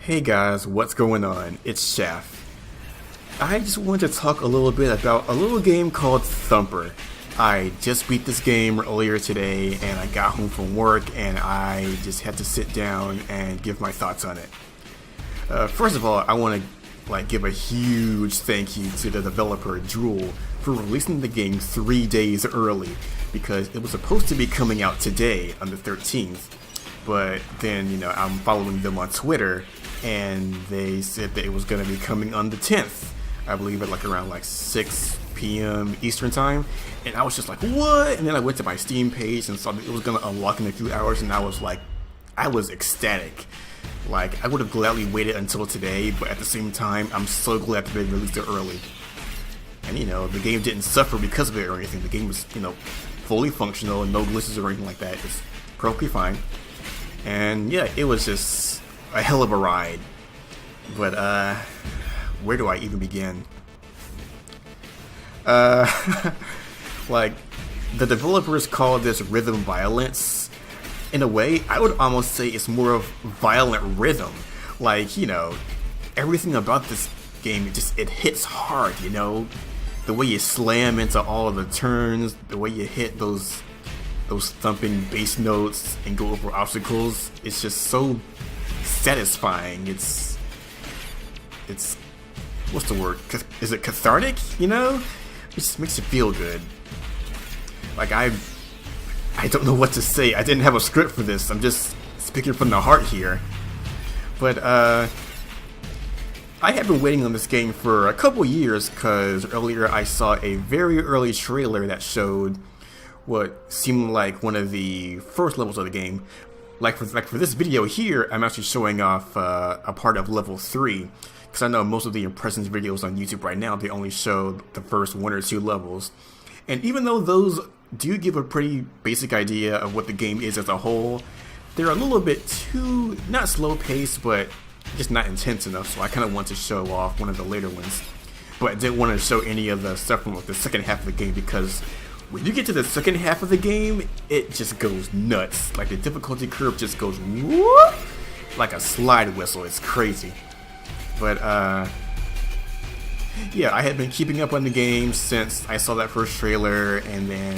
Hey guys, what's going on? It's Shaft. I just wanted to talk a little bit about a little game called Thumper. I just beat this game earlier today and I got home from work and I just had to sit down and give my thoughts on it. First of all, I want to give a huge thank you to the developer Drool for releasing the game 3 days early because it was supposed to be coming out today on the 13th. But then, I'm following them on Twitter, and they said that it was going to be coming on the 10th. I believe at around 6 p.m. Eastern time. And I was just like, what? And then I went to my Steam page and saw that it was going to unlock in a few hours, and I was ecstatic. I would have gladly waited until today, but at the same time, I'm so glad that they released it early. And, the game didn't suffer because of it or anything. The game was, fully functional and no glitches or anything like that. It's perfectly fine. And yeah, it was just a hell of a ride. But where do I even begin? The developers call this rhythm violence. In a way, I would almost say it's more of violent rhythm. Everything about this game, it hits hard, The way you slam into all of the turns, the way you hit those thumping bass notes and go over obstacles, it's just so satisfying. It's what's the word? Is it cathartic? It just makes you feel good. I don't know what to say. I didn't have a script for this. I'm just speaking from the heart here. But I have been waiting on this game for a couple years because earlier I saw a very early trailer that showed what seemed like one of the first levels of the game. For this video here, I'm actually showing off a part of level 3, because I know most of the impressions videos on YouTube right now, they only show the first 1 or 2 levels. And even though those do give a pretty basic idea of what the game is as a whole, they're a little bit too, not slow paced, but just not intense enough, so I kind of want to show off one of the later ones. But I didn't want to show any of the stuff from the second half of the game, because when you get to the second half of the game, it just goes nuts. The difficulty curve just goes whoop, like a slide whistle. It's crazy. But yeah, I had been keeping up on the game since I saw that first trailer, and then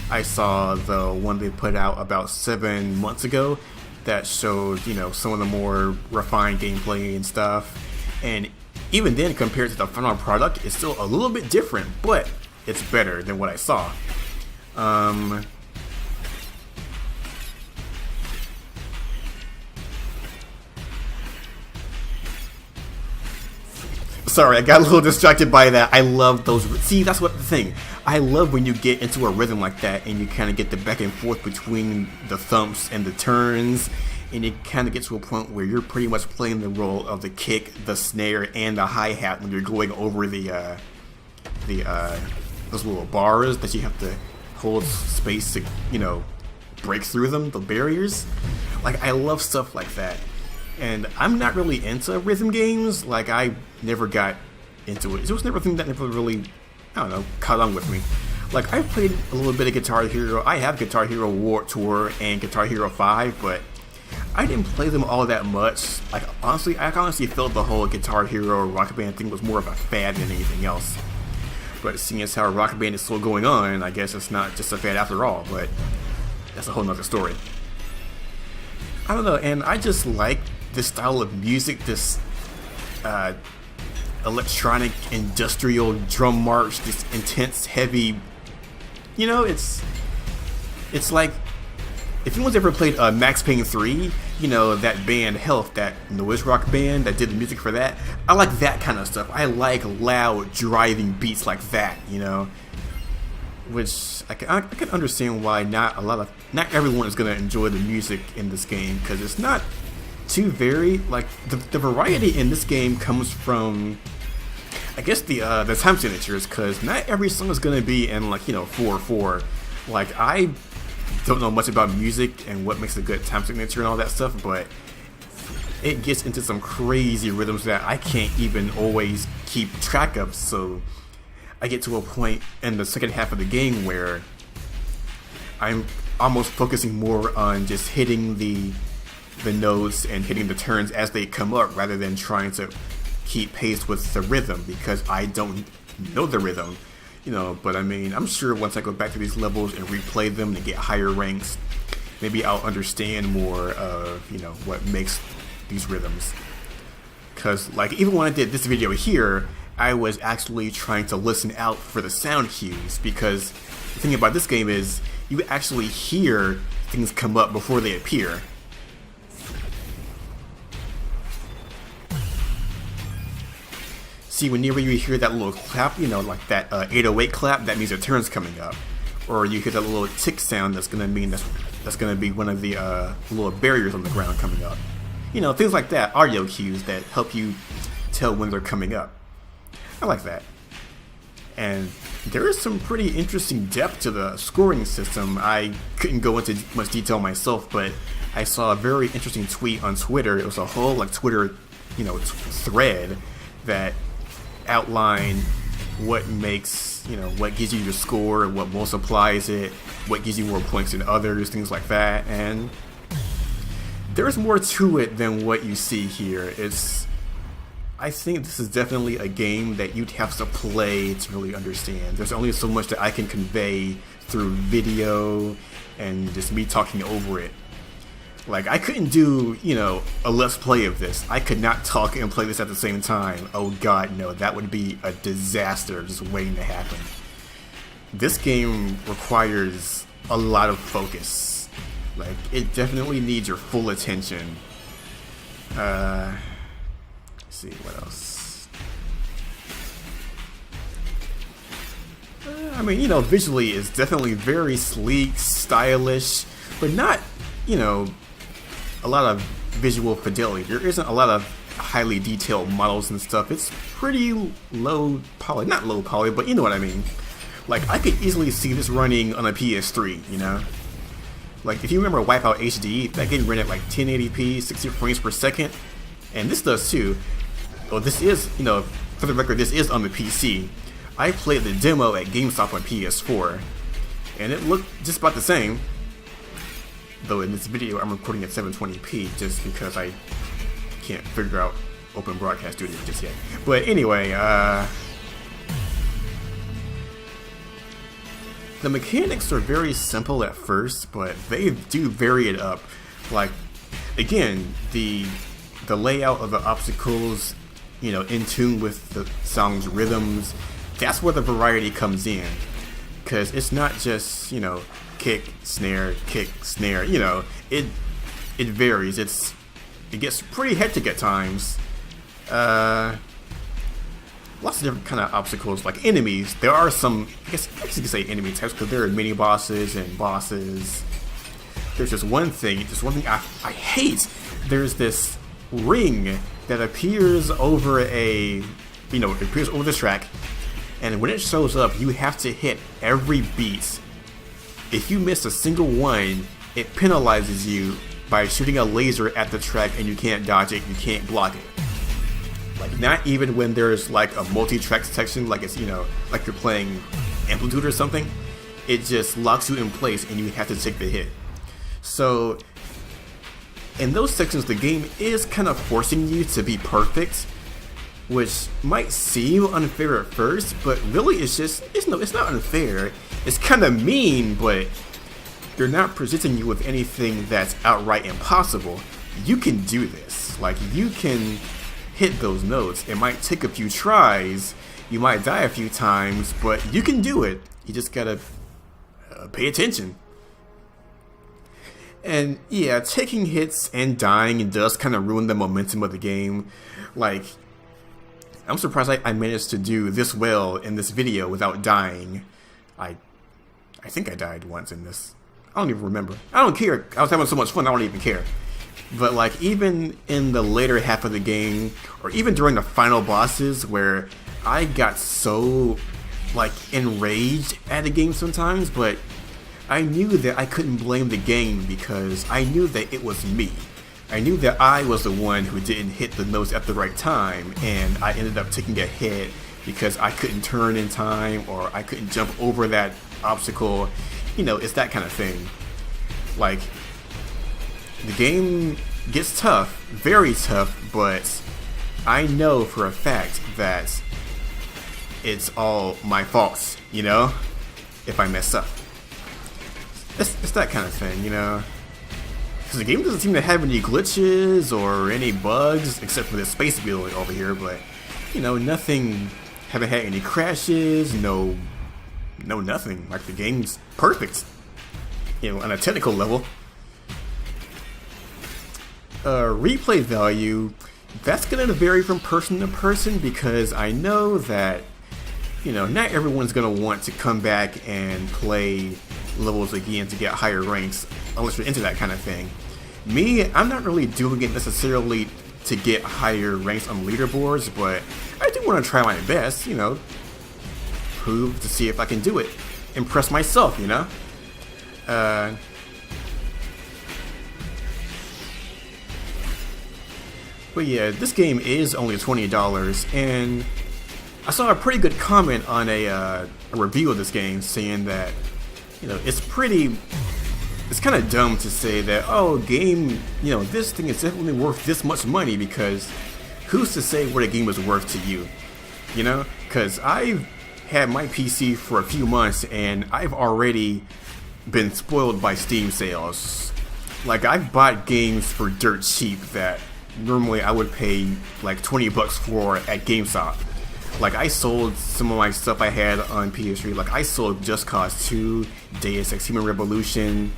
I saw the one they put out about 7 months ago that showed, some of the more refined gameplay and stuff. And even then, compared to the final product, it's still a little bit different, but it's better than what I saw. Sorry, I got a little distracted by that. I love those. See, that's what the thing. I love when you get into a rhythm like that and you kind of get the back and forth between the thumps and the turns, and you kind of get to a point where you're pretty much playing the role of the kick, the snare, and the hi-hat when you're going over those little bars that you have to hold space to, break through them, the barriers. I love stuff like that. And I'm not really into rhythm games. I never got into it. It was never a thing that never really, caught on with me. I played a little bit of Guitar Hero. I have Guitar Hero Warped Tour and Guitar Hero 5, but I didn't play them all that much. Honestly, I honestly felt the whole Guitar Hero Rock Band thing was more of a fad than anything else. But seeing as how Rock Band is still going on, I guess it's not just a fad after all, but that's a whole nother story. I don't know, and I just like this style of music, this electronic, industrial drum march, this intense, heavy, it's like, if anyone's ever played Max Payne 3, that band Health, that noise rock band that did the music for that, I like that kind of stuff. I like loud, driving beats like that, which I can understand why not everyone is going to enjoy the music in this game, because it's not too varied. The variety in this game comes from, I guess, the time signatures, because not every song is going to be in 4/4. I don't know much about music and what makes a good time signature and all that stuff, but it gets into some crazy rhythms that I can't even always keep track of. So I get to a point in the second half of the game where I'm almost focusing more on just hitting the the notes and hitting the turns as they come up rather than trying to keep pace with the rhythm, because I don't know the rhythm, but I mean, I'm sure once I go back to these levels and replay them and get higher ranks, maybe I'll understand more of, what makes these rhythms. Because, like, even when I did this video here, I was actually trying to listen out for the sound cues, because the thing about this game is you actually hear things come up before they appear. See, whenever you hear that little clap, like that 808 clap, that means a turn's coming up. Or you hear that little tick sound, that's gonna mean that's gonna be one of the little barriers on the ground coming up. Things like that, audio cues that help you tell when they're coming up. I like that. And there is some pretty interesting depth to the scoring system. I couldn't go into much detail myself, but I saw a very interesting tweet on Twitter. It was a whole Twitter, thread that outlined what makes, what gives you your score, what multiplies it, what gives you more points than others, things like that. And there's more to it than what you see here. I think this is definitely a game that you'd have to play to really understand. There's only so much that I can convey through video and just me talking over it. Like, I couldn't do, a let's play of this. I could not talk and play this at the same time. Oh god, no, that would be a disaster just waiting to happen. This game requires a lot of focus. Like, it definitely needs your full attention. Let's see, what else? I mean, visually it's definitely very sleek, stylish, but not, a lot of visual fidelity. There isn't a lot of highly detailed models and stuff. It's pretty low poly. Not low poly, but you know what I mean. Like, I could easily see this running on a PS3, Like, if you remember Wipeout HD, that game ran at like 1080p, 60 frames per second. And this does too. Well, this is, for the record, this is on the PC. I played the demo at GameStop on PS4, and it looked just about the same. Though in this video I'm recording at 720p just because I can't figure out Open Broadcast Studio just yet. But anyway, the mechanics are very simple at first, but they do vary it up. Like, again, the layout of the obstacles, in tune with the song's rhythms, that's where the variety comes in. Because it's not just, kick, snare, it varies. It gets pretty hectic at times. Lots of different kind of obstacles, like enemies. There are some, I guess you could say enemy types, because there are mini bosses and bosses. There's just one thing I hate. There's this ring that appears over appears over the track, and when it shows up, you have to hit every beat. If you miss a single one, it penalizes you by shooting a laser at the track, and you can't dodge it, you can't block it. Like, not even when there's like a multi-track section, like it's, like you're playing Amplitude or something, it just locks you in place and you have to take the hit. So, in those sections, the game is kind of forcing you to be perfect, which might seem unfair at first, but really it's not unfair. It's kind of mean, but they're not presenting you with anything that's outright impossible. You can do this. Like, you can hit those notes. It might take a few tries, you might die a few times, but you can do it. You just gotta pay attention. And yeah, taking hits and dying does kind of ruin the momentum of the game. Like, I'm surprised I managed to do this well in this video without dying. I think I died once in this. I don't even remember. I don't care. I was having so much fun, I don't even care. But like, even in the later half of the game, or even during the final bosses, where I got so like enraged at the game sometimes, but I knew that I couldn't blame the game because I knew that it was me. I knew that I was the one who didn't hit the notes at the right time, and I ended up taking a hit because I couldn't turn in time, or I couldn't jump over that obstacle. It's that kind of thing. Like, the game gets tough, very tough, but I know for a fact that it's all my fault, you know, if I mess up. It's that kind of thing, you know. Because the game doesn't seem to have any glitches or any bugs, except for this space beetle over here, but, you know, nothing, haven't had any crashes, no nothing. Like, the game's perfect, you know, on a technical level. Replay value, that's going to vary from person to person, because I know that, you know, not everyone's going to want to come back and play levels again to get higher ranks, unless you're into that kind of thing. Me, I'm not really doing it necessarily to get higher ranks on leaderboards, but I do want to try my best, you know, prove to see if I can do it, impress myself, you know. But yeah, this game is only $20, and I saw a pretty good comment on a review of this game saying that, you know, it's kind of dumb to say that, oh, game, you know, this thing is definitely worth this much money, because who's to say what a game is worth to you, you know? Because I've had my PC for a few months, and I've already been spoiled by Steam sales. Like, I've bought games for dirt cheap that normally I would pay like $20 for at GameStop. Like, I sold some of my stuff I had on PS3. Like, I sold Just Cause 2, Deus Ex Human Revolution,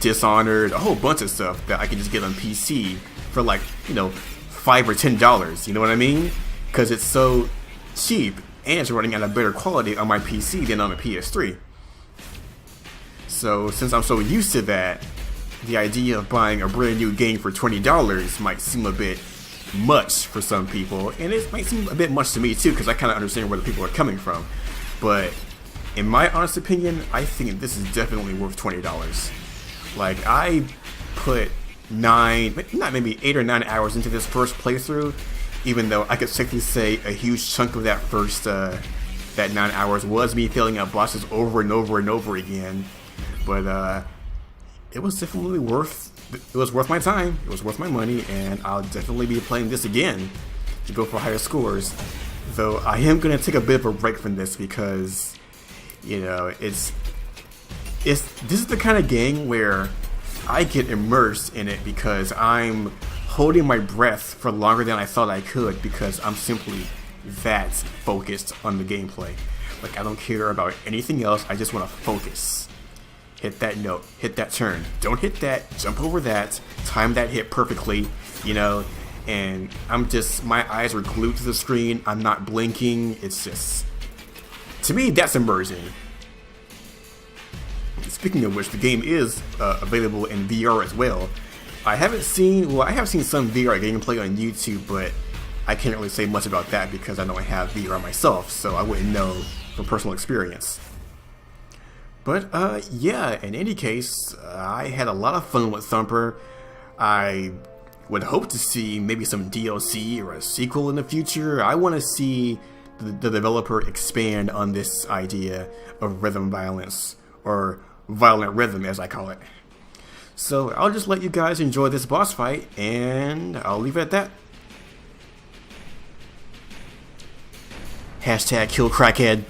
Dishonored, a whole bunch of stuff that I could just get on PC for like, you know, $5 or $10. You know what I mean? Because it's so cheap and it's running at a better quality on my PC than on a PS3. So since I'm so used to that, the idea of buying a brand new game for $20 might seem a bit much for some people, and it might seem a bit much to me too, because I kind of understand where the people are coming from. But in my honest opinion, I think this is definitely worth $20. Like, I put 8 or 9 hours into this first playthrough, even though I could safely say a huge chunk of that first that 9 hours was me filling out bosses over and over and over again. But it was definitely worth my time, it was worth my money, and I'll definitely be playing this again to go for higher scores. Though I am going to take a bit of a break from this because, you know, this is the kind of game where I get immersed in it because I'm holding my breath for longer than I thought I could, because I'm simply that focused on the gameplay. Like, I don't care about anything else, I just want to focus. Hit that note, hit that turn, don't hit that, jump over that, time that hit perfectly, you know, and my eyes are glued to the screen, I'm not blinking. It's just, to me, that's immersion. Speaking of which, the game is available in VR as well. I have seen some VR gameplay on YouTube, but I can't really say much about that because I don't have VR myself, so I wouldn't know from personal experience. But yeah, in any case, I had a lot of fun with Thumper. I would hope to see maybe some DLC or a sequel in the future. I want to see the developer expand on this idea of rhythm violence, or violent rhythm as I call it. So I'll just let you guys enjoy this boss fight, and I'll leave it at that. #KillCrackhead.